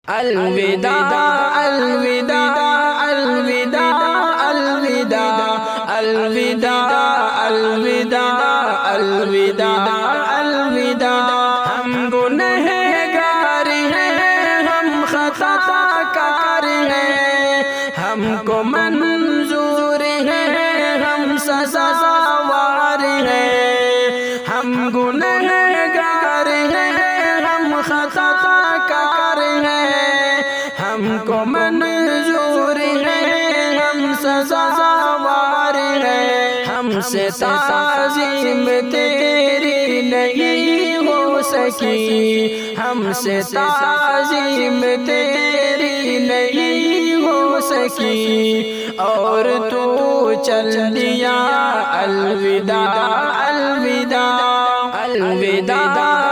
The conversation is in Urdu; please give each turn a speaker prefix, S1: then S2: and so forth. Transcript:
S1: الوداع الوداع الوداع الوداع الوداع الوداع الوداع الوداع ہم گنہگار ہیں ہم خطا کار ہیں ہم کو منظور ہے ہم سزاوار ہیں ہم گنہگار ہیں ہم خطا کار ہیں ہم کو منظور ہے ہم سزاوار ہیں ہم سے تعظیم تیری نہیں ہو سکی ہم سے تعظیم تیری نہیں ہو سکی اور تو چل دیا الوداع الوداع الوداع